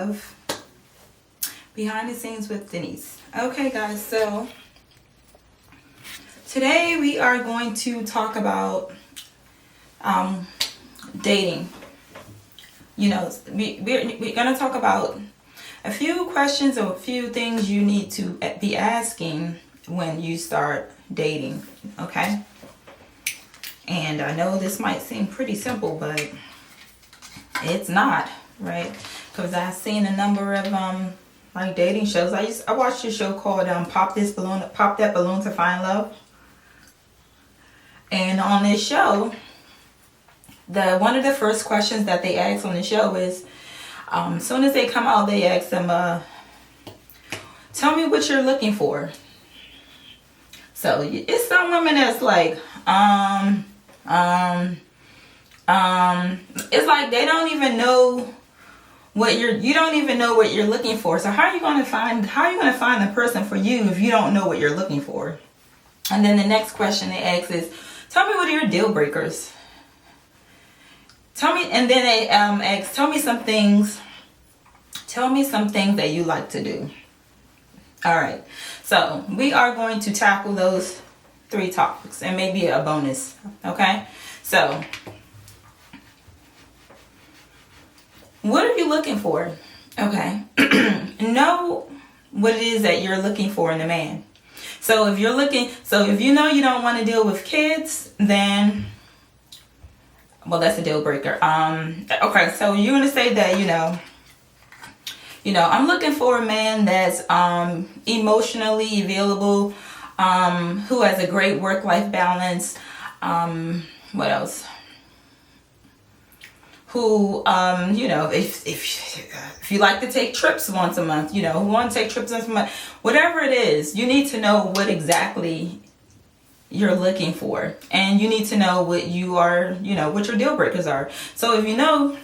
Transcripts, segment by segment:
of Behind the Scenes with Denise. Okay guys, so today we are going to talk about dating. You know, we're going to talk about a few questions or a few things you need to be asking when you start dating, okay? And I know this might seem pretty simple, but it's not, right? Because I've seen a number of like dating shows. I watched a show called Pop That Balloon to Find Love. And on this show, one of the first questions that they ask on the show is, as soon as they come out, they ask them, tell me what you're looking for. So it's some women that's like, it's like they don't even know you don't even know what you're looking for. So how are you going to find the person for you if you don't know what you're looking for? And then the next question they ask is, tell me what are your deal breakers. And then they ask, tell me some things that you like to do. All right, so we are going to tackle those 3 topics and maybe a bonus, okay? So, what are you looking for? Okay, know what it is that you're looking for in a man. So if you know you don't want to deal with kids, then, well, that's a deal breaker. Okay, so you're gonna say that, you know, I'm looking for a man that's emotionally available, who has a great work-life balance. What else? Who, you know, if you like to take trips once a month, you know, who want to take trips once a month, whatever it is, you need to know what exactly you're looking for, and you need to know what you are, you know, what your deal breakers are. So if you know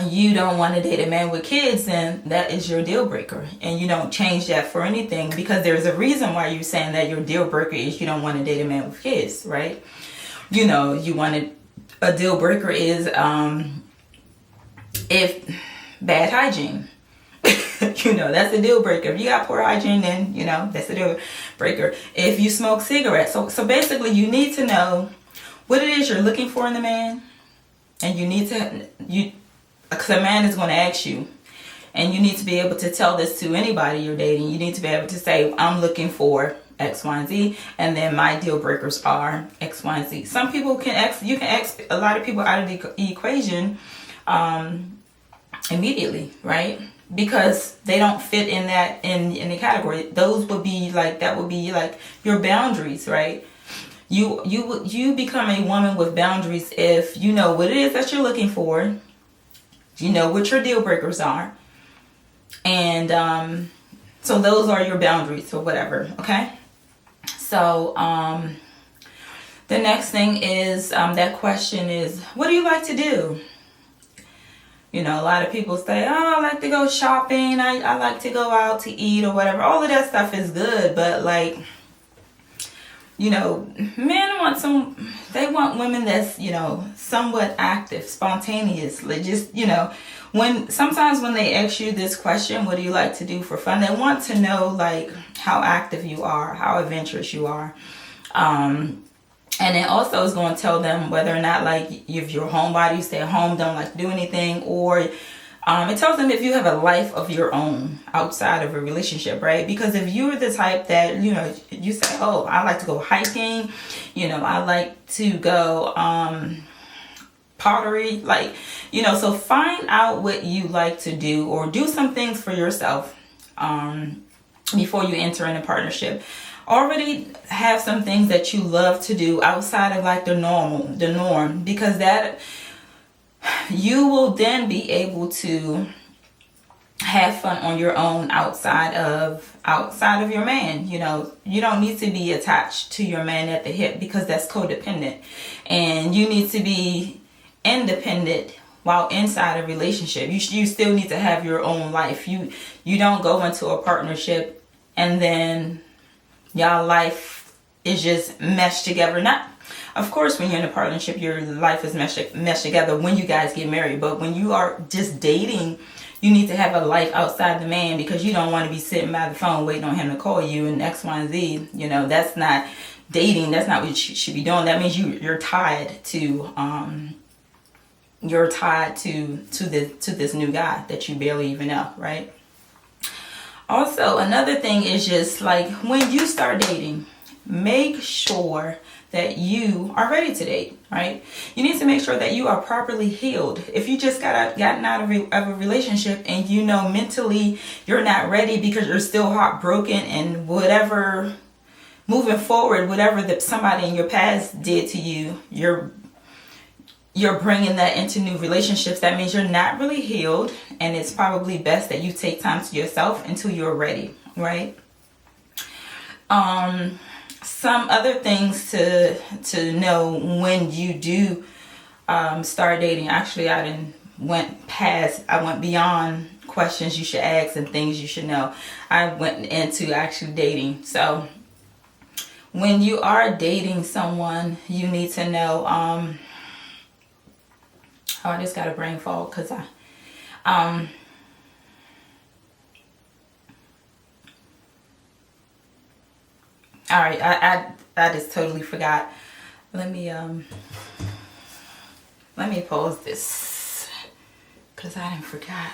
you don't want to date a man with kids, then that is your deal breaker, and you don't change that for anything, because there's a reason why you're saying that your deal breaker is you don't want to date a man with kids, right? You know, a deal breaker is if bad hygiene. You know, that's a deal breaker. If you got poor hygiene, then, you know, that's a deal breaker. If you smoke cigarettes. So basically you need to know what it is you're looking for in the man, and because a man is going to ask you, and you need to be able to tell this to anybody you're dating. You need to be able to say, I'm looking for X, Y, and Z, and then my deal breakers are X, Y, and Z. Some people you can ask a lot of people out of the equation immediately, right? Because they don't fit in the category. That would be like your boundaries, right? You become a woman with boundaries if you know what it is that you're looking for. You know what your deal breakers are, and so those are your boundaries or whatever. Okay. So the next thing is that question is, what do you like to do? You know, a lot of people say, oh, I like to go shopping. I like to go out to eat or whatever. All of that stuff is good. But like, you know, men they want women that's, you know, somewhat active, spontaneous. Just, you know, sometimes when they ask you this question, what do you like to do for fun? They want to know like how active you are, how adventurous you are. And it also is going to tell them whether or not, like, if you're a homebody, you stay at home, don't like to do anything, or it tells them if you have a life of your own outside of a relationship, right? Because if you're the type that, you know, you say, oh, I like to go hiking, you know, I like to go pottery, like, you know, so find out what you like to do, or do some things for yourself before you enter in a partnership. Already have some things that you love to do outside of like the norm, because that you will then be able to have fun on your own outside of your man. You know, you don't need to be attached to your man at the hip, because that's codependent, and you need to be independent while inside a relationship. You still need to have your own life. You don't go into a partnership and then y'all life is just meshed together. Not, of course, when you're in a partnership, your life is meshed together when you guys get married. But when you are just dating, you need to have a life outside the man because you don't want to be sitting by the phone waiting on him to call you and X, Y, and Z. You know, that's not dating. That's not what you should be doing. That means you're tied to this new guy that you barely even know, right? Also, another thing is just like when you start dating, make sure that you are ready to date, right? You need to make sure that you are properly healed. If you just gotten out of a relationship and you know mentally you're not ready because you're still heartbroken and whatever, moving forward, whatever somebody in your past did to you, you're bringing that into new relationships. That means you're not really healed, and it's probably best that you take time to yourself until you're ready, right? Some other things to know when you do start dating. Actually, I went beyond questions you should ask and things you should know. I went into actually dating. So when you are dating someone, you need to know, I just got a brain fog because all right, I just totally forgot. Let me pause this because I didn't forgot.